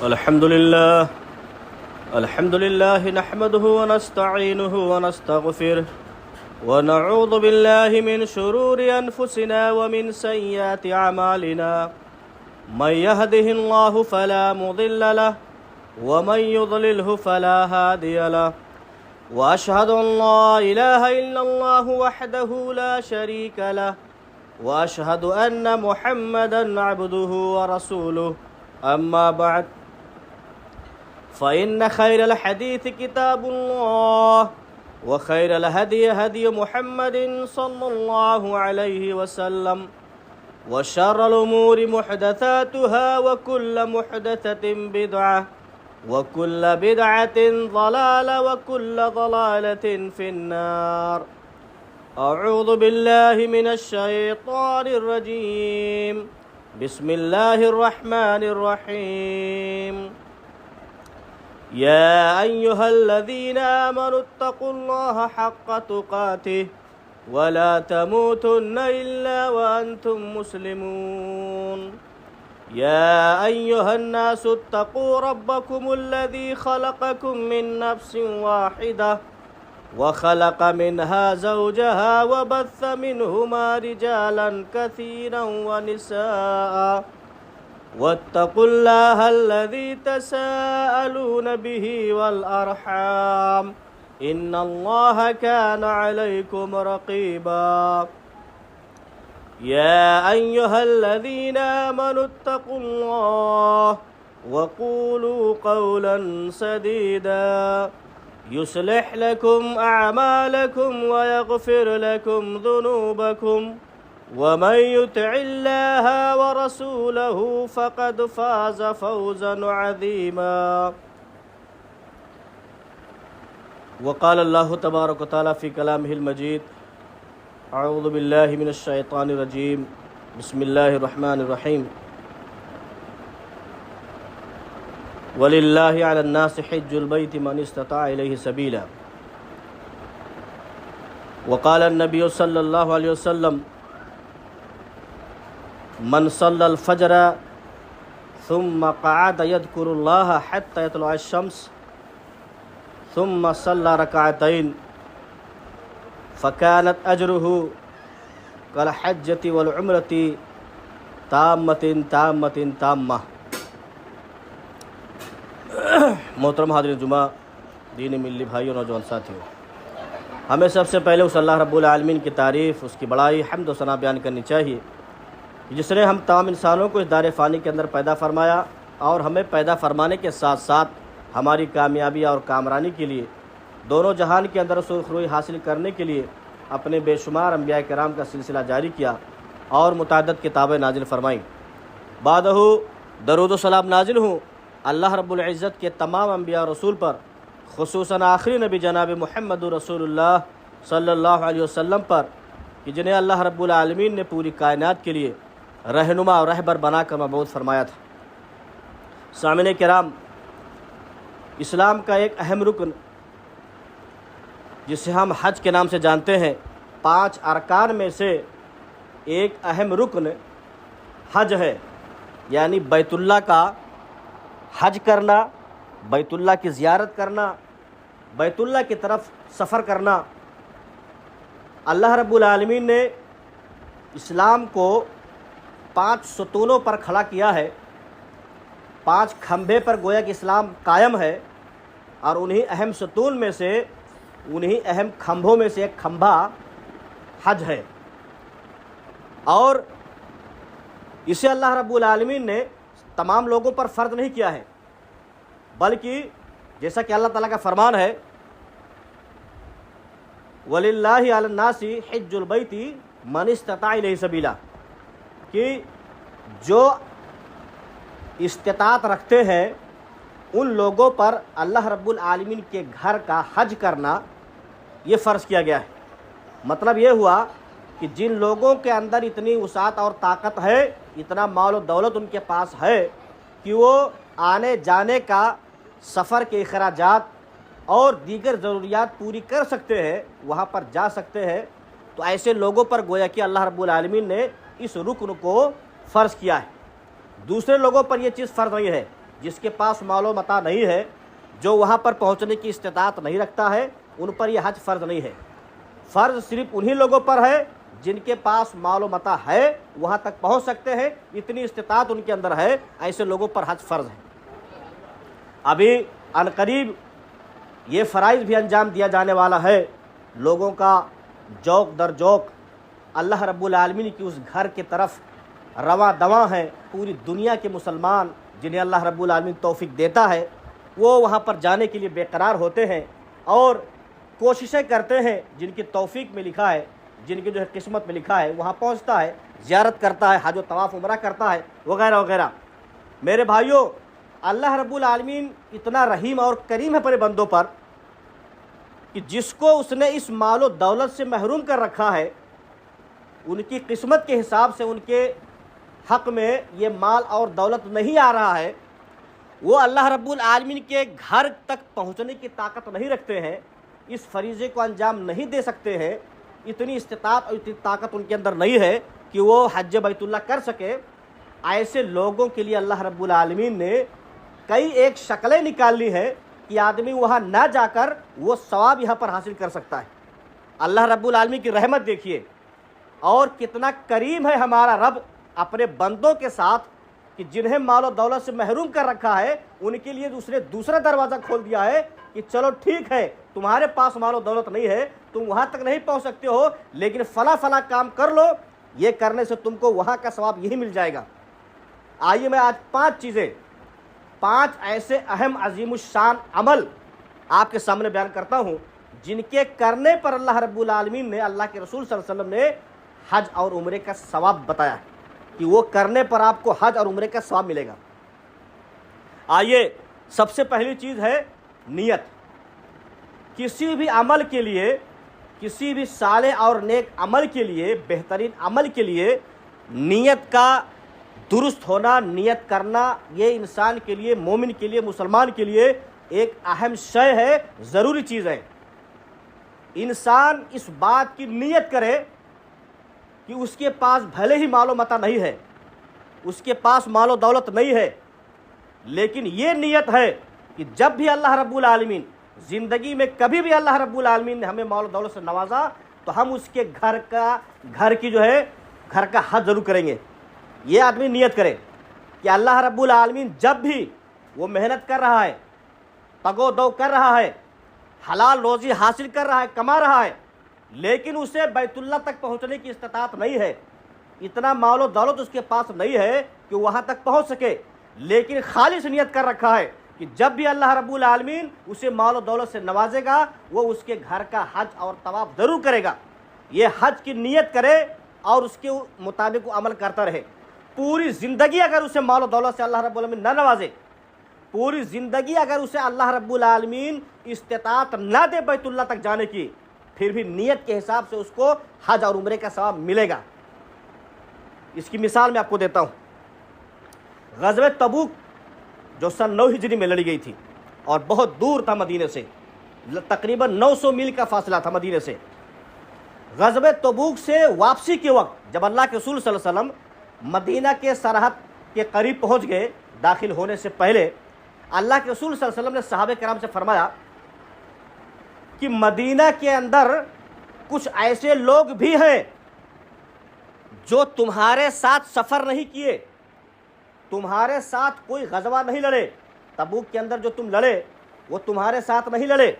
अल्हम्दुलिल्लाह नहमदुहु व नस्तईनुहु व नस्तगफिरुह व नऊज़ु बिल्लाहि मिन शुरूरि अनफुसिना व मिन सय्यिआति अमालिना मन यहदिहिल्लाहु फला मुदिल्ल लहु व मन युद्लिलहु फला हादिय लहु व अशहदु अन ला इलाहा इल्लल्लाहु वहदहु ला शरीका लहु व अशहदु अन्न मुहम्मदन अब्दुहु व रसूलुहु अम्मा बअद फ़इन्न खैरल हदीस किताबुल्लाह व खैरल हदी हदी मुहम्मदिन सल्लल्लाहु अलैहि वसल्लम व शर्रल उमूरि मुहदसातुहा व कुल्ल मुहदसतिन बिदअह व कुल्ल बिदअतिन ज़लाला व कुल्ल ज़लालतिन फिन्नार। अऊज़ु बिल्लाहि मिनश शैतानिर रजीम। बिस्मिल्लाहिर रहमानिर रहीम। या अय्युहल्लज़ीना आमनुत्तक़ुल्लाहा हक़्क़ तुक़ातिह व ला तमूतुन्ना इल्ला व अंतुम मुस्लिमून। या अय्युहन्नासुत्तक़ू रब्बकुमुल्लज़ी ख़लक़कुम मिन नफ्सिन वाहिदह व ख़लक़ मिनहा ज़ौजहा व बस्स मिनहुमा रिजालन कसीरन व निसाअ वत्तक़ुल्लाह अल्लज़ी तसाअलून बिही वल अरहाम इन्नल्लाह कान अलैकुम रक़ीबा। या अय्युहल्लज़ीना आमनुत्तक़ुल्लाह वक़ूलू क़ौलन सदीदा युस्लिह लकुम अअमालकुम व यग़फ़िर लकुम ज़ुनूबकुम वमन युतिइल्लाह व रसूलहु फ़क़द फ़ाज़ फ़ौज़न अज़ीमा। वक़ाल अल्लाहु तबारक व तआला फ़ी कलामिहिल मजीद। अऊज़ु बिल्लाहि मिनश शैतानिर रजीम। बिस्मिल्लाहिर रहमानिर रहीम। वलिल्लाहि अलन नासि हिज्जुल बैति मन इस्तताअ इलैहि सबीला। वक़ाल अन्नबिय्यु सल्लल्लाहु अलैहि वसल्लम मन सल्लल फ़ज्र सुम्मा क़अद यज़कुरुल्लाह हत्ता यतलुअ अश-शम्स सुम्मा सल्ला रकअतैन फ़कानत अज्रुहु कल हज्जति वल उम्रति ताम्मतिन ताम्मतिन ताम्मा। मोहतरम हाज़िरीन जुमा, दीनी मिल्ली भाइयों नौजवान साथियों, हमें सबसे पहले उस अल्लाह रब्बुल आलमीन की तारीफ़, उसकी बड़ाई, हम्द व सना बयान करनी चाहिए जिसने हम तमाम इंसानों को इस दार फ़ानी के अंदर पैदा फरमाया और हमें पैदा फरमाने के साथ साथ हमारी कामयाबी और कामरानी के लिए दोनों जहान के अंदर सुरखरुई हासिल करने के लिए अपने बेशुमार अंबिया किराम का सिलसिला जारी किया और मुतअद्दिद किताबें नाजिल फरमाईं। बादहु दरूद व सलाम नाजिल हूँ अल्लाह रब्बुल इज़्ज़त के तमाम अंबिया रसूल पर, खुसूसन आखिरी नबी जनाब मुहम्मदुर रसूलुल्लाह सल्लल्लाहु अलैहि वसल्लम पर कि जिन्हें अल्लाह रब्बुल आलमीन ने पूरी कायनात के लिए रहनुमा और रहबर बनाकर मबऊस फरमाया था। सामिने किराम, इस्लाम का एक अहम रुकन जिसे हम हज के नाम से जानते हैं, 5 अरकान में से एक अहम रुकन हज है, यानी बैतुल्लाह का हज करना, बैतुल्लाह की ज़ियारत करना, बैतुल्लाह की तरफ सफ़र करना। अल्लाह रब्बुल आलमीन ने इस्लाम को 5 सतूनों पर खड़ा किया है, 5 खंभे पर गोया कि इस्लाम कायम है और उन्हीं अहम सतून में से, उन्हीं अहम खंभों में से एक खंभा हज है। और इसे अल्लाह रब्बुल आलमीन ने तमाम लोगों पर फ़र्ज़ नहीं किया है, बल्कि जैसा कि अल्लाह ताला का फरमान है, वलिल्लाहि अलन नासि हिज्जुल बैति मन इस्तताअ इलैहि सबीला, कि जो इस्तिताअत रखते हैं उन लोगों पर अल्लाह रब्बुल आलमीन के घर का हज करना ये फ़र्ज़ किया गया है। मतलब ये हुआ कि जिन लोगों के अंदर इतनी वसाअत और ताकत है, इतना माल और दौलत उनके पास है कि वो आने जाने का, सफ़र के अखराजात और दीगर ज़रूरियात पूरी कर सकते हैं, वहाँ पर जा सकते हैं, तो ऐसे लोगों पर गोया कि अल्लाह रब्बुल आलमीन ने इस रुकन को फ़र्ज़ किया है। दूसरे लोगों पर यह चीज़ फ़र्ज़ नहीं है, जिसके पास मालो मता नहीं है, जो वहाँ पर पहुँचने की इस्तिताअत नहीं रखता है, उन पर यह हज फ़र्ज़ नहीं है। फ़र्ज़ सिर्फ उन्हीं लोगों पर है जिनके पास मालो मता है, वहाँ तक पहुँच सकते हैं, इतनी इस्तिताअत उनके अंदर है, ऐसे लोगों पर हज फ़र्ज़ है। अभी अनकरीब ये फ़राइज़ भी अंजाम दिया जाने वाला है। लोगों का जौक दर जौक अल्लाह रब्बुल आलमीन की उस घर की तरफ रवा दवा हैं। पूरी दुनिया के मुसलमान जिन्हें अल्लाह रब्बुल आलमीन तौफीक देता है, वो वहाँ पर जाने के लिए बेकरार होते हैं और कोशिशें करते हैं। जिनकी तौफीक में लिखा है, जिनकी जो है किस्मत में लिखा है, वहाँ पहुँचता है, ज़ियारत करता है, हज व तवाफ़ उम्रा करता है, वगैरह वगैरह। मेरे भाइयों, अल्लाह रब्बुल आलमीन इतना रहीम और करीम है अपने बंदों पर कि जिसको उसने इस मालो दौलत से महरूम कर रखा है, उनकी किस्मत के हिसाब से उनके हक़ में ये माल और दौलत नहीं आ रहा है, वो अल्लाह रब्बुल आलमीन के घर तक पहुँचने की ताकत नहीं रखते हैं, इस फरीज़े को अंजाम नहीं दे सकते हैं, इतनी इस्तिताअत और इतनी ताकत उनके अंदर नहीं है कि वो हज बैतुल्लाह कर सके। ऐसे लोगों के लिए अल्लाह रब्बुल आलमीन ने कई एक शक्लें निकाल ली है कि आदमी वहाँ ना जाकर वो सवाब यहाँ पर हासिल कर सकता है। अल्लाह रब्बुल आलमीन की रहमत देखिए और कितना करीम है हमारा रब अपने बंदों के साथ कि जिन्हें माल और दौलत से महरूम कर रखा है, उनके लिए उसने दूसरा दरवाज़ा खोल दिया है कि चलो ठीक है, तुम्हारे पास माल और दौलत नहीं है, तुम वहाँ तक नहीं पहुँच सकते हो, लेकिन फ़ला फ़ला काम कर लो, ये करने से तुमको वहाँ का सवाब यही मिल जाएगा। आइए मैं आज 5 चीज़ें, 5 ऐसे अहम अजीमुश्शान अमल आपके सामने बयान करता हूँ जिनके करने पर अल्लाह रब्बुल आलमीन ने, अल्लाह के रसूल सल्लल्लाहु अलैहि वसल्लम ने हज और उम्रे का सवाब बताया है कि वो करने पर आपको हज और उम्रे का सवाब मिलेगा। आइए, सबसे पहली चीज़ है नियत। किसी भी अमल के लिए, किसी भी साले और नेक अमल के लिए, बेहतरीन अमल के लिए नियत का दुरुस्त होना, नियत करना, ये इंसान के लिए, मोमिन के लिए, मुसलमान के लिए एक अहम शय है, ज़रूरी चीज़ है। इंसान इस बात की नियत करे कि उसके पास भले ही मालो मता नहीं है, उसके पास मालो दौलत नहीं है, लेकिन ये नियत है कि जब भी अल्लाह रब्बुल आलमीन, ज़िंदगी में कभी भी अल्लाह रब्बुल आलमीन ने हमें मालो दौलत से नवाजा, तो हम उसके घर की जो है घर का हज ज़रूर करेंगे। ये आदमी नियत करे कि अल्लाह रब्बुल आलमीन जब भी वो मेहनत कर रहा है, तगो दो कर रहा है, हलाल रोज़ी हासिल कर रहा है, कमा रहा है, लेकिन उसे बैतुल्लाह तक पहुंचने की इस्तिताअत नहीं है, इतना मालो दौलत उसके पास नहीं है कि वहां तक पहुंच सके, लेकिन खालिस नियत कर रखा है कि जब भी अल्लाह रब्बुल आलमीन उसे मालो दौलत से नवाजेगा, वो उसके घर का हज और तवाफ ज़रूर करेगा। ये हज की नियत करे और उसके मुताबिक अमल करता रहे। पूरी ज़िंदगी अगर उसे मालो दौलत से अल्लाह रब्बुल आलमीन न नवाजे, पूरी ज़िंदगी अगर उसे अल्लाह रब्बुल आलमीन इस्तिताअत न दे बैतुल्लाह तक जाने की, फिर भी नियत के हिसाब से उसको हज और उम्रे का सवाब मिलेगा। इसकी मिसाल मैं आपको देता हूँ। ग़ज़वे तबूक जो सन 9 हिजरी में लड़ी गई थी और बहुत दूर था मदीने से, तकरीबन 900 मील का फासला था मदीने से। ग़ज़वे तबूक से वापसी के वक्त जब अल्लाह के रसूल सल्लल्लाहु अलैहि वसल्लम मदीना के सरहद के करीब पहुँच गए, दाखिल होने से पहले अल्लाह के रसूल सल्लल्लाहु अलैहि वसल्लम ने सहाबे किराम से फरमाया कि मदीना के अंदर कुछ ऐसे लोग भी हैं जो तुम्हारे साथ सफ़र नहीं किए, तुम्हारे साथ कोई गज़वा नहीं लड़े। तबूक के अंदर जो तुम लड़े वो तुम्हारे साथ नहीं लड़े,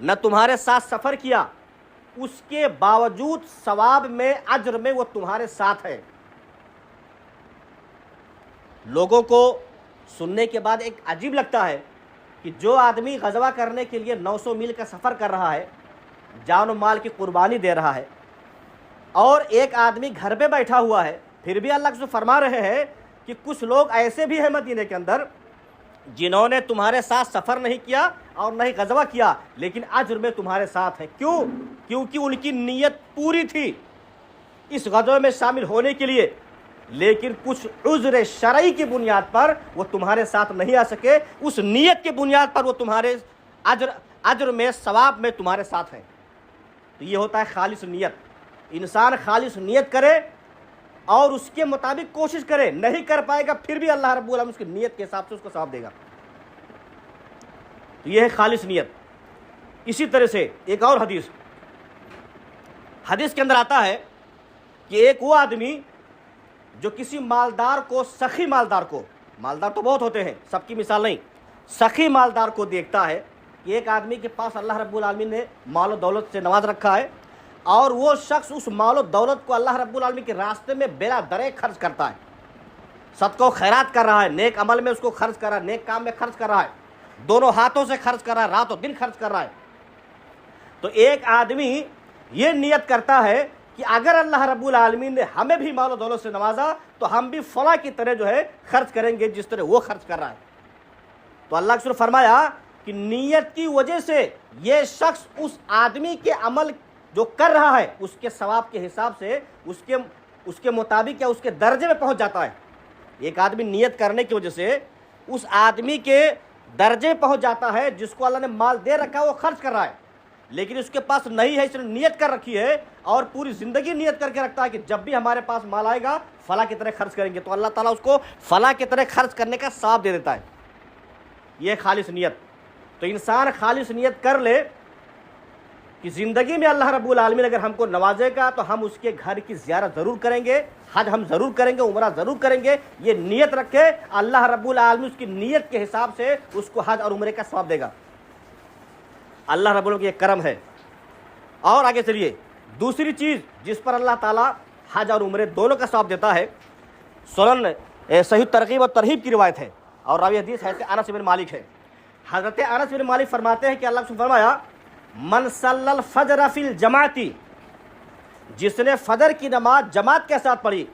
न तुम्हारे साथ सफ़र किया, उसके बावजूद सवाब में, अज्र में वो तुम्हारे साथ है। लोगों को सुनने के बाद एक अजीब लगता है कि जो आदमी गज़वा करने के लिए 900 मील का सफ़र कर रहा है, जान और माल की कुर्बानी दे रहा है, और एक आदमी घर पे बैठा हुआ है, फिर भी अल्लाह से फरमा रहे हैं कि कुछ लोग ऐसे भी हैं मदीने के अंदर जिन्होंने तुम्हारे साथ सफ़र नहीं किया और नहीं गज़वा किया, लेकिन अज्र में तुम्हारे साथ है। क्यों? क्योंकि उनकी नीयत पूरी थी इस गज़वे में शामिल होने के लिए, लेकिन कुछ उज़्र शरई की बुनियाद पर वो तुम्हारे साथ नहीं आ सके। उस नीयत के बुनियाद पर वो तुम्हारे अज्र में, सवाब में तुम्हारे साथ है। तो ये होता है खालिस नीयत। इंसान खालिस नियत करे और उसके मुताबिक कोशिश करे, नहीं कर पाएगा फिर भी अल्लाह रब्बुल आलमीन उसकी नीयत के हिसाब से उसको सवाब देगा। तो यह है खालिस नीयत। इसी तरह से एक और हदीस के अंदर आता है कि एक वो आदमी जो किसी मालदार को, सखी मालदार को, मालदार तो बहुत होते हैं, सबकी मिसाल नहीं, सखी मालदार को देखता है कि एक आदमी के पास अल्लाह रब्बुल आलमीन ने माल और दौलत से नवाज रखा है और वो शख्स उस माल और दौलत को अल्लाह रब्बुल आलमीन के रास्ते में बेला दरे खर्च करता है, सदका खैरात कर रहा है, नेक अमल में उसको खर्च कर रहा है, नेक काम में खर्च कर रहा है, दोनों हाथों से खर्च कर रहा है, रात और दिन खर्च कर रहा है। तो एक आदमी ये नियत करता है कि अगर अल्लाह रब्बुल आलमीन ने हमें भी माल और दौलत से नवाजा तो हम भी फला की तरह जो है खर्च करेंगे जिस तरह वो खर्च कर रहा है। तो अल्लाह ने फरमाया कि नियत की वजह से ये शख्स उस आदमी के अमल जो कर रहा है उसके सवाब के हिसाब से उसके मुताबिक या उसके दर्जे में पहुंच जाता है। एक आदमी नियत करने की वजह से उस आदमी के दर्जे में पहुंच जाता है जिसको अल्लाह ने माल दे रखा है, वो खर्च कर रहा है, लेकिन उसके पास नहीं है, इसने नियत कर रखी है और पूरी ज़िंदगी नियत करके रखता है कि जब भी हमारे पास माल आएगा फला की तरह खर्च करेंगे, तो अल्लाह ताला उसको फला की तरह खर्च करने का सवाब दे देता है। यह खालिस नियत। तो इंसान खालिस नियत कर ले कि ज़िंदगी में अल्लाह रब्बुल आलमीन अगर हमको नवाजेगा तो हम उसके घर की ज़ियारत ज़रूर करेंगे, हज हम ज़रूर करेंगे, उम्रा ज़रूर करेंगे। ये नियत रखे, अल्लाह रब्बुल आलमीन उसकी नियत के हिसाब से उसको हज और उम्रे का सवाब देगा। अल्लाह रब्बुल आलमीन का करम है। और आगे चलिए, दूसरी चीज़ जिस पर अल्लाह ताला हज और उम्रे दोनों का सवाब देता है, सुनन सही तरगीब और तरहीब की रिवायत है और रावी हदीस है अनस बिन मालिक है। हज़रत अनस बिन मालिक फरमाते हैं कि अल्लाह ने फरमाया मन सल्लल फजर फिल जमाती, जिसने फजर की नमाज जमात के साथ पढ़ी,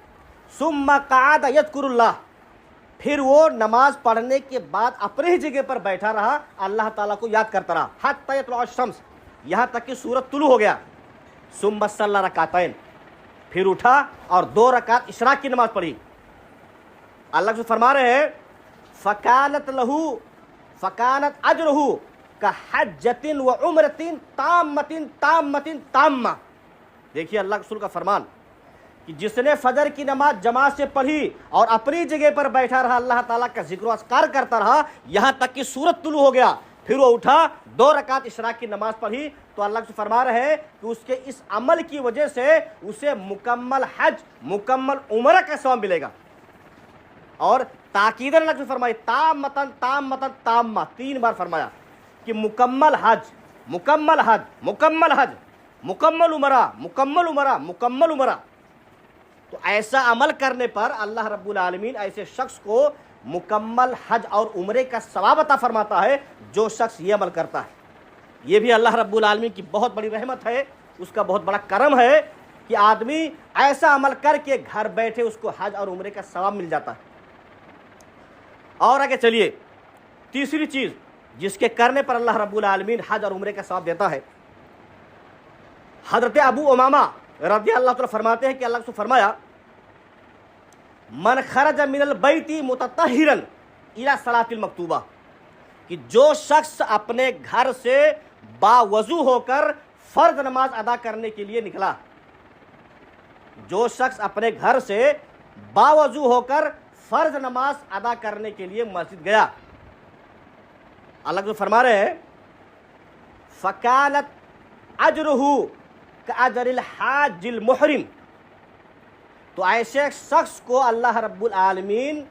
सुम्मा क़अद यज़कुरुल्लाह, फिर वो नमाज पढ़ने के बाद अपने ही जगह पर बैठा रहा, अल्लाह ताला को याद करता रहा, हत्ता यतलुअ शम्स, यहाँ तक कि सूरज तुलू हो गया। सुम्मा सल्ला रकातैन, फिर उठा और 2 रकात इशराक की नमाज पढ़ी। अल्लाह से फरमा रहे हैं फ़कानत अजरुहु का हज्जतिन व उम्रतिन ताम्मतिन ताम्मतिन ताम्मा। देखिए अल्लाह के रसूल का फरमान कि जिसने फजर की नमाज जमात से पढ़ी और अपनी जगह पर बैठा रहा, अल्लाह ताला का जिक्र अस्कार करता रहा, यहाँ तक कि सूरज तुलू हो गया, फिर वो उठा 2 रकात इशराक की नमाज पढ़ी, तो अल्लाह से फरमा रहे हैं कि उसके इस अमल की वजह से उसे मुकम्मल हज, मुकम्मल उम्र का सवाब मिलेगा। और ताकीदन अल्लाह से फरमाई ताम्मतन ताम्मतन ताम्मा, 3 बार फरमाया कि मुकम्मल हज, मुकम्मल हज, मुकम्मल हज, मुकम्मल उमरा, मुकम्मल उमरा, मुकम्मल उमरा। तो ऐसा अमल करने पर अल्लाह रब्बुल आलमीन ऐसे शख्स को मुकम्मल हज और उम्रे का सवाब अता फरमाता है जो शख्स ये अमल करता है। ये भी अल्लाह रब्बुल आलमीन की बहुत बड़ी रहमत है, उसका बहुत बड़ा करम है कि आदमी ऐसा अमल करके घर बैठे उसको हज और उम्रे का सवाब मिल जाता है। और आगे चलिए, तीसरी चीज़ जिसके करने पर अल्लाह रब्बुल आलमीन हज और उम्रे का सवाब देता है, हज़रत अबू उमामा रज़ियल्लाहु अन्हु फरमाते हैं कि अल्लाह ने फरमाया मन खरज मिनल बैती मुतत्तहिरन इला सलातिल मकतूबा, कि जो शख्स अपने घर से बावजू होकर फ़र्ज नमाज अदा करने के लिए निकला, जो शख्स अपने घर से बावजू होकर फ़र्ज नमाज अदा करने के लिए मस्जिद गया, अल्लाह जो फरमा रहे हैं फ़कानत अजरुहु कअजरिल हाजिल मुहरिम, तो ऐसे शख्स को अल्लाह रब्बुल आलमीन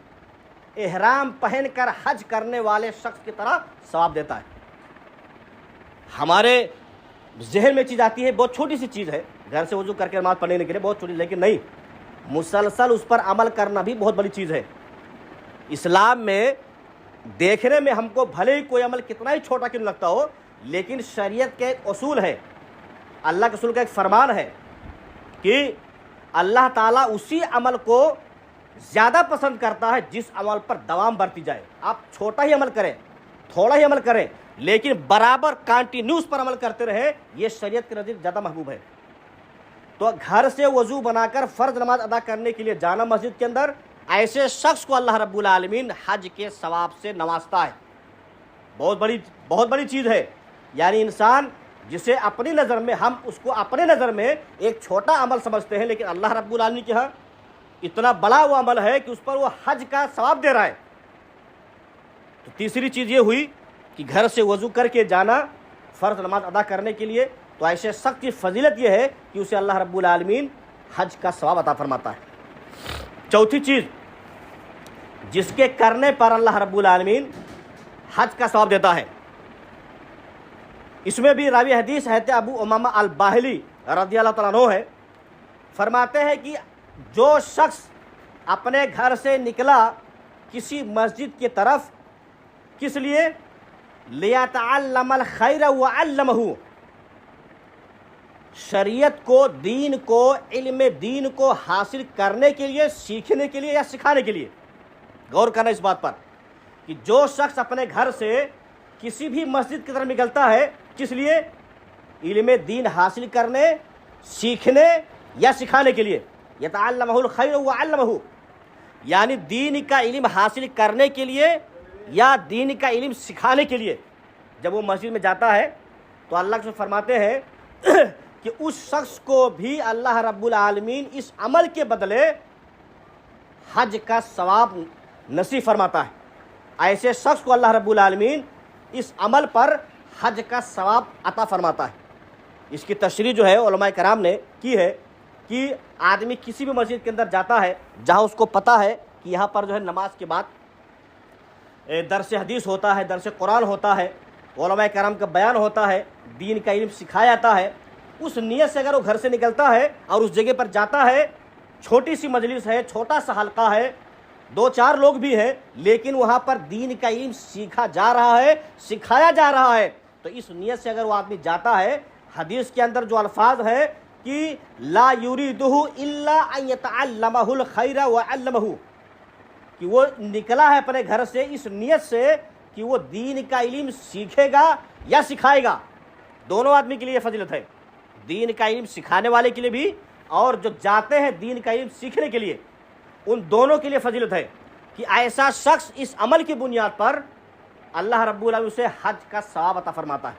इहराम पहनकर हज करने वाले शख्स की तरह सवाब देता है। हमारे जहन में चीज़ आती है, बहुत छोटी सी चीज़ है, घर से वजू करके नमाज पढ़ने के लिए बहुत छोटी, लेकिन नहीं, मुसलसल उस पर अमल करना भी बहुत बड़ी चीज़ है। इस्लाम में देखने में हमको भले ही कोई अमल कितना ही छोटा क्यों लगता हो, लेकिन शरीयत का एक उसूल है, अल्लाह के रसूल का एक फरमान है कि अल्लाह ताला उसी अमल को ज़्यादा पसंद करता है जिस अमल पर दवाम बरती जाए। आप छोटा ही अमल करें, थोड़ा ही अमल करें, लेकिन बराबर कंटिन्यूस पर अमल करते रहे, ये शरीयत के नज़दीक ज़्यादा महबूब है। तो घर से वज़ू बनाकर फ़र्ज नमाज अदा करने के लिए जाना मस्जिद के अंदर, ऐसे शख्स को अल्लाह रब्बुल आलमीन हज के सवाब से नवाजता है। बहुत बड़ी चीज़ है। यानी इंसान जिसे अपनी नज़र में, हम उसको अपने नज़र में एक छोटा अमल समझते हैं, लेकिन अल्लाह रब्बुल आलमीन के यहाँ इतना बड़ा वो अमल है कि उस पर वो हज का सवाब दे रहा है। तो तीसरी चीज़ ये हुई कि घर से वज़ू करके जाना फ़र्ज नमाज अदा करने के लिए, तो ऐसे शख्स की फजीलत ये है कि उसे अल्लाह रब्बुल आलमीन हज का सवाब अता फरमाता है। चौथी चीज़, जिसके करने पर अल्लाह रब्बुल आलमीन हज का सवाब देता है, इसमें भी रावी हदीस है अबू उमामा अल बाहिली रज़ियल्लाहु तआला अन्हु है, फरमाते हैं कि जो शख्स अपने घर से निकला किसी मस्जिद की तरफ, किस लिए? लियतअल्लमल खैर व अल्लमहु, शरीयत को, दीन को, इल्म दीन को हासिल करने के लिए, सीखने के लिए या सिखाने के लिए। गौर करना इस बात पर कि जो शख्स अपने घर से किसी भी मस्जिद की तरफ निकलता है, किस लिए? इल्म दीन हासिल करने, सीखने या सिखाने के लिए। यतअल्लमुल खैर व अल्लमहु, यानी दीन का इल्म हासिल करने के लिए या दीन का इल्म सिखाने के लिए जब वो मस्जिद में जाता है, तो अल्लाह से फरमाते हैं कि उस शख्स को भी अल्लाह रब्बुल आलमीन इस अमल के बदले हज का सवाब नसीब फरमाता है। ऐसे शख्स को अल्लाह रब्बुल आलमीन इस अमल पर हज का सवाब अता फरमाता है। इसकी तशरीह जो है उलमाए कराम ने की है कि आदमी किसी भी मस्जिद के अंदर जाता है जहाँ उसको पता है कि यहाँ पर जो है नमाज के बाद दरस हदीस होता है, दरस कुरान होता है, उलमाए कराम का बयान होता है, दीन का इल्म सिखाया जाता है, उस नियत से अगर वो घर से निकलता है और उस जगह पर जाता है, छोटी सी मजलिस है, छोटा सा हल्का है, 2-4 लोग भी हैं, लेकिन वहाँ पर दीन का इल्म सीखा जा रहा है, सिखाया जा रहा है, तो इस नियत से अगर वो आदमी जाता है, हदीस के अंदर जो अल्फाज है कि ला युरीदुहु इल्ला अन यतअल्लमहुल खैर व अल्लमहु, कि वो निकला है अपने घर से इस नियत से कि वो दीन का इल्म सीखेगा या सिखाएगा। दोनों आदमी के लिए फजीलत है, दीन का इल्म सिखाने वाले के लिए भी और जो जाते हैं दीन का इल्म सीखने के लिए, उन दोनों के लिए फजीलत है कि ऐसा शख्स इस अमल की बुनियाद पर अल्लाह रब्बुल आलमीन उसे हज का सवाब अता फरमाता है।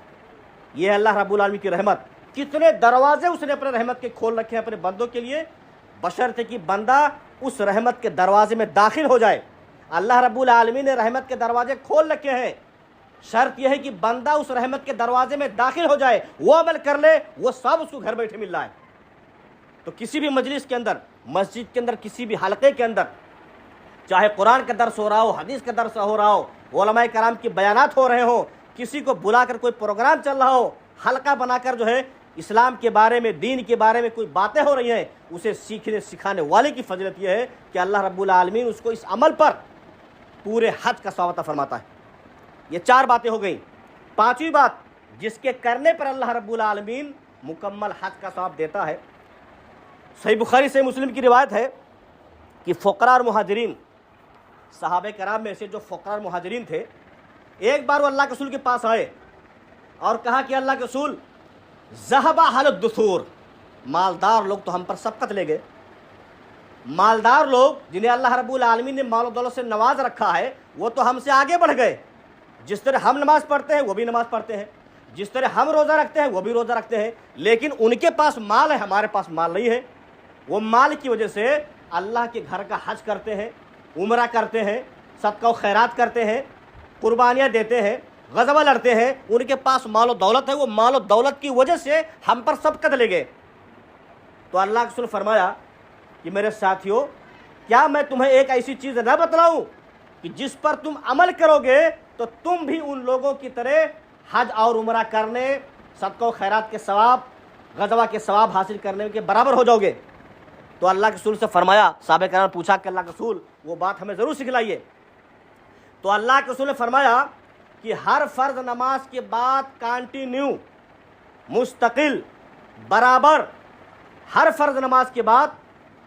ये अल्लाह रब्बुल आलमीन की रहमत, कितने दरवाजे उसने अपने रहमत के खोल रखे हैं अपने बंदों के लिए, बशर्ते कि बंदा उस रहमत के दरवाजे में दाखिल हो जाए। अल्लाह रब्बुल आलमीन ने रहमत के दरवाजे खोल रखे हैं, शर्त यह है कि बंदा उस रहमत के दरवाजे में दाखिल हो जाए, वो अमल कर ले, वो सब उसको घर बैठे मिल रहा है। तो किसी भी मजलिस के अंदर, मस्जिद के अंदर, किसी भी हलके के अंदर, चाहे कुरान का दर्स हो रहा हो, हदीस का दर्स हो रहा हो, उलमाए कराम की बयानात हो रहे हो, किसी को बुलाकर कोई प्रोग्राम चल रहा हो, हल्का बनाकर जो है इस्लाम के बारे में, दीन के बारे में कोई बातें हो रही हैं, उसे सीखने सिखाने वाले की फजीलत यह है कि अल्लाह रब्बुल आलमीन उसको इस अमल पर पूरे हज का सवाब अता फरमाता है। ये 4 बातें हो गई। 5वीं बात, जिसके करने पर अल्लाह रब्बुल आलमीन मुकम्मल हज का सवाब देता है। सही बुखारी से मुस्लिम की रिवायत है कि फ़ुक़रा और मुहाजिरीन, सहाबे कराम में से जो फ़ुक़रा और मुहाजिरीन थे, एक बार वो अल्लाह के रसूल के पास आए और कहा कि अल्लाह के रसूल, ज़हबा अहलुद दुसूर, मालदार लोग तो हम पर सबकत ले गए। मालदार लोग जिन्हें अल्लाह रब्बुल आलमीन ने माल और दौलत से नवाज रखा है, वो तो हमसे आगे बढ़ गए। जिस तरह हम नमाज़ पढ़ते हैं वो भी नमाज़ पढ़ते हैं, जिस तरह हम रोज़ा रखते हैं वो भी रोज़ा रखते हैं, लेकिन उनके पास माल है, हमारे पास माल नहीं है। वो माल की वजह से अल्लाह के घर का हज करते हैं, उम्रा करते हैं, सदका व खैरात करते हैं, कुर्बानियाँ देते हैं, गज़वा लड़ते हैं, उनके पास माल और दौलत है, वो माल और दौलत की वजह से हम पर सबकत ले गए। तो अल्लाह के रसूल फरमाया कि मेरे साथियों, क्या मैं तुम्हें एक ऐसी चीज़ न बतलाऊं कि जिस पर तुम अमल करोगे तो तुम भी उन लोगों की तरह हज और उम्रा करने, सदका व खैरात के सवाब, गज़वा के सवाब हासिल करने के बराबर हो जाओगे। तो अल्लाह के रसूल से फरमाया, साहबे कराम ने पूछा कि अल्लाह के रसूल, वो बात हमें ज़रूर सिखलाइए। तो अल्लाह के रसूल ने फरमाया कि हर फ़र्ज नमाज के बाद कंटिन्यू, मुस्तकिल, बराबर, हर फ़र्ज नमाज के बाद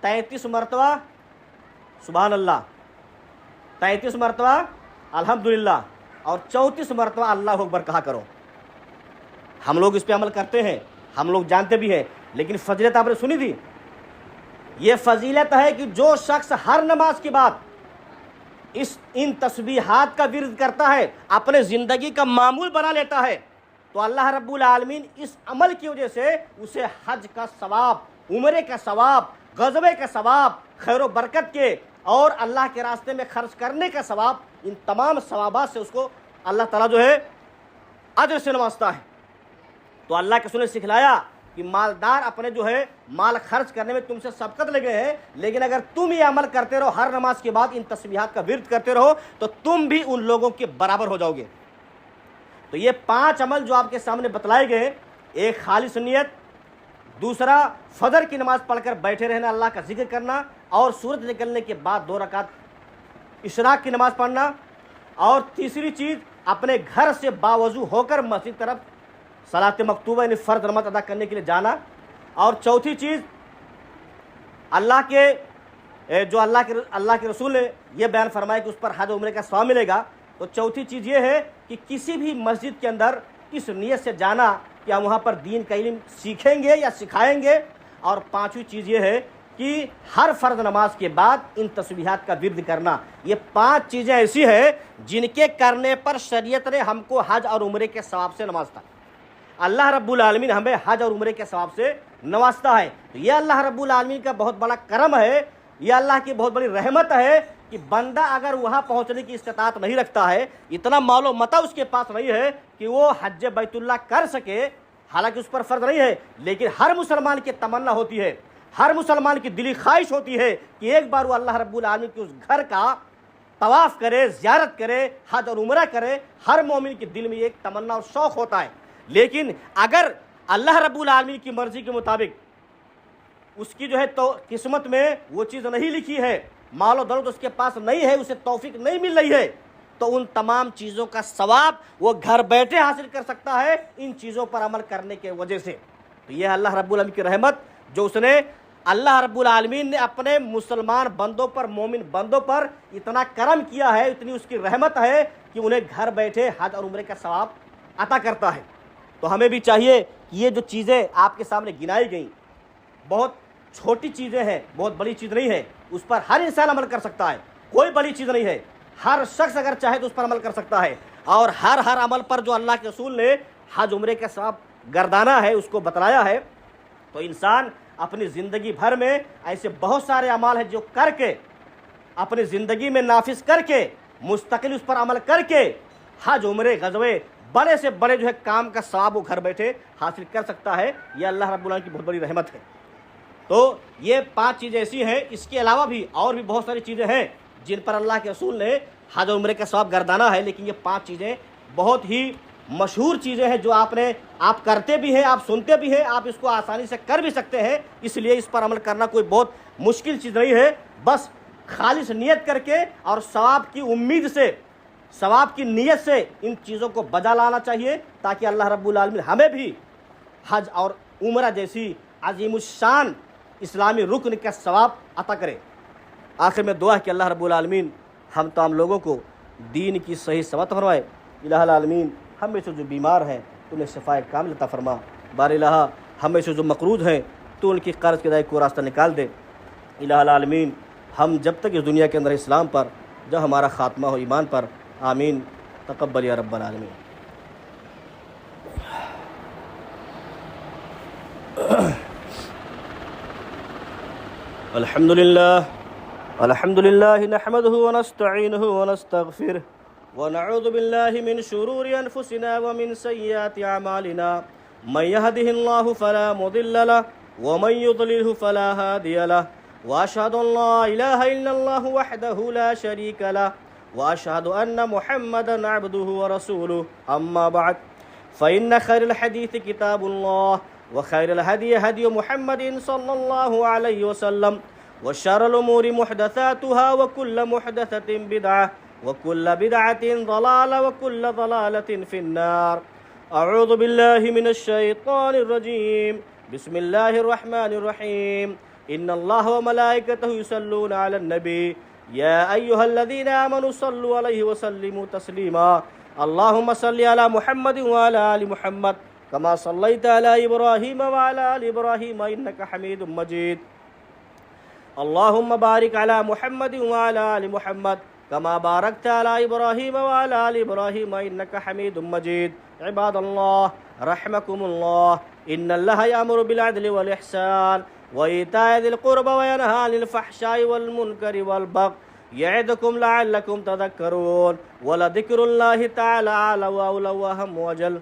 33 मरतबा सुभान अल्लाह, 33 मरतबा अल्हम्दुलिल्लाह और 34 मरतबा अल्लाह अकबर कहा करो। हम लोग इस पे अमल करते हैं, हम लोग जानते भी हैं, लेकिन फजीलत आपने सुनी थी। ये फजीलत है कि जो शख्स हर नमाज के बाद इन तस्बीहात का विर्द करता है, अपने ज़िंदगी का मामूल बना लेता है, तो अल्लाह रब्बुल आलमीन इस अमल की वजह से उसे हज का सवाब, उम्रे का सवाब, गज़वे का सवाब, खैर व बरकत के और अल्लाह के रास्ते में खर्च करने का सवाब, इन तमाम सवाबात से उसको अल्लाह ताला जो है अजर से नवाजता है। तो अल्लाह के रसूल ने सिखलाया कि मालदार अपने जो है माल खर्च करने में तुमसे सबकत लगे हैं, लेकिन अगर तुम ये अमल करते रहो, हर नमाज के बाद इन तस्बीहात का विर्द करते रहो, तो तुम भी उन लोगों के बराबर हो जाओगे। तो ये 5 अमल जो आपके सामने बतलाए गए, एक खालिस नियत, दूसरा फजर की नमाज पढ़कर बैठे रहना, अल्लाह का जिक्र करना, और सूरज निकलने के बाद 2 रकात इशराक की नमाज पढ़ना, और तीसरी चीज़ अपने घर से बावजू होकर मस्जिद तरफ सलात मकतूबा यानी फ़र्ज नमाज अदा करने के लिए जाना, और चौथी चीज़ अल्लाह के रसूल ने यह बयान फरमाया कि उस पर हज उम्रे का सवाब मिलेगा। तो चौथी चीज़ ये है कि किसी भी मस्जिद के अंदर इस नीयत से जाना कि हम वहाँ पर दीन का इल्म सीखेंगे या सिखाएंगे। और पांचवी चीज़ ये है कि हर फ़र्ज नमाज के बाद इन तस्बीहात का विर्द करना। ये 5 चीज़ें ऐसी हैं जिनके करने पर शरीयत ने हमको हज और उम्रे के सवाब से नवाजता। अल्लाह रब्बुल आलमीन हमें हज और उम्रे के सवाब से नवाजता है। तो यह अल्लाह रब्बुल आलमीन का बहुत बड़ा करम है, यह अल्लाह की बहुत बड़ी रहमत है कि बंदा अगर वहाँ पहुँचने की इस्तिताअत नहीं रखता है, इतना मालो मता उसके पास नहीं है कि वो हज बैतुल्लाह कर सके, हालांकि उस पर फ़र्ज नहीं है, लेकिन हर मुसलमान की तमन्ना होती है, हर मुसलमान की दिली ख्वाहिश होती है कि एक बार वो अल्लाह रब्बुल आलमीन के उस घर का तवाफ़ करे, ज़ियारत करे, हज और उम्रा करे। हर मोमिन के दिल में एक तमन्ना और शौक़ होता है। लेकिन अगर अल्लाह रब्बुल आलमीन की मर्ज़ी के मुताबिक उसकी जो है तो किस्मत में वो चीज़ नहीं लिखी है, मालो दौलत उसके पास नहीं है, उसे तौफीक नहीं मिल रही है, तो उन तमाम चीज़ों का सवाब वो घर बैठे हासिल कर सकता है इन चीज़ों पर अमल करने के वजह से। तो यह अल्लाह रब्बुल आलमीन की रहमत जो उसने अल्लाह रब्बुल आलमीन ने अपने मुसलमान बंदों पर, मोमिन बंदों पर इतना करम किया है, इतनी उसकी रहमत है कि उन्हें घर बैठे हज और उम्रे का सवाब अता करता है। तो हमें भी चाहिए कि ये जो चीज़ें आपके सामने गिनाई गई बहुत छोटी चीज़ें हैं, बहुत बड़ी चीज़ नहीं है, उस पर हर इंसान अमल कर सकता है, कोई बड़ी चीज़ नहीं है। हर शख्स अगर चाहे तो उस पर अमल कर सकता है। और हर अमल पर जो अल्लाह के रसूल ने हज उम्रे का सवाब गर्दाना है उसको बतलाया है। तो इंसान अपनी ज़िंदगी भर में ऐसे बहुत सारे अमाल हैं जो करके अपनी ज़िंदगी में नाफिज करके मुस्तकिल उस पर अमल करके हज उम्रे गज़वे बड़े से बड़े जो है काम का सवाब वो घर बैठे हासिल कर सकता है। यह अल्लाह रब्बुल आलमीन की बहुत बड़ी रहमत है। तो ये 5 चीज़ें ऐसी हैं, इसके अलावा भी और भी बहुत सारी चीज़ें हैं जिन पर अल्लाह के रसूल ने हज और उम्रे का सवाब गर्दाना है। लेकिन ये 5 चीज़ें बहुत ही मशहूर चीज़ें हैं जो आप करते भी हैं, आप सुनते भी हैं, आप इसको आसानी से कर भी सकते हैं। इसलिए इस पर अमल करना कोई बहुत मुश्किल चीज़ नहीं है। बस खालिस नियत करके और सवाब की उम्मीद से, सवाब की नीयत से इन चीज़ों को बजा लाना चाहिए ताकि अल्लाह रब्बुल आलमीन हमें भी हज और उम्रा जैसी अजीमुश्शान इस्लामी रुकन का सवाब अता करे। आखिर में दुआ है कि अल्लाह रब्बुल आलमीन हम तमाम लोगों को दीन की सही समझ फरमाए। इलाहुल आलमीन हम में से जो बीमार हैं उन्हें शिफाए कामिल अता फरमा। बार इलाहा हम में से जो मकरूज़ हैं तो उनकी कर्ज के दायरे को रास्ता निकाल दे। इलाहुल आलमीन हम जब तक इस दुनिया के अंदर इस्लाम पर, जब हमारा ख़ात्मा हो ईमान पर। आमीन तक़ब्बल या रब्बल आलमीन। अल्हम्दुलिल्लाह नहमदुहु व नस्तईनुहु व नस्तगफिरुह व नऊज़ु बिल्लाहि मिन शुरूरि अनफुसिना व मिन सय्यिआति अमालिना मन यहदिहिल्लाहु फला मुदिल्ल लहु व मन युद्लिलहु फला हादिय लहु व अशहदु अल्ला इलाहा इल्लल्लाहु वहदहु ला शरीका लहु व अशहदु अन्न मुहम्मदन अब्दुहु व रसूलुहु अम्मा बअद फ़इन्न खैरल हदीस किताबुल्लाह व खैरल हदी हदी मुहम्मदिन सल्लल्लाहु अलैहि वसल्लम व शर्रल उमूरि मुहदसातुहा व कुल्लु मुहदसतिन बिदअह व कुल्लु बिदअतिन ज़लाला व कुल्लु ज़लालतिन फिन्नार। अऊज़ु बिल्लाहि मिनश शैतानिर रजीम। बिस्मिल्लाहिर रहमानिर रहीम। इन्नल्लाह व मलाइकतहु युसल्लूना अलन नबी या अय्युहल्लज़ीना आमनु सल्लु अलैहि व सल्लिमु तस्लीमा। अल्लाहुम्मा सल्लि अला मुहम्मद व अला आलि मुहम्मद कमा सल्लैता अला इब्राहीम व अला आलि इब्राहीम इन्नका हमीदुम मजीद। अल्लाहुम्मा बारिक अला मुहम्मद व अला आलि मुहम्मद कमा बारकता अला इब्राहीम व अला आलि इब्राहीम इन्नका हमीदुम मजीद। इबादल्लाह रहमकुमुल्लाह। इन्नल्लाह यामुरु बिल अदलि वल इहसान व ईताए दिल क़ुरबा व यनहा अनिल फ़हशाइ वल मुनकरि वल बग़य यइदुकुम लअल्लकुम तज़क्करून व लज़िक्रुल्लाहि तआला अअला व अवला व अहम व अजल।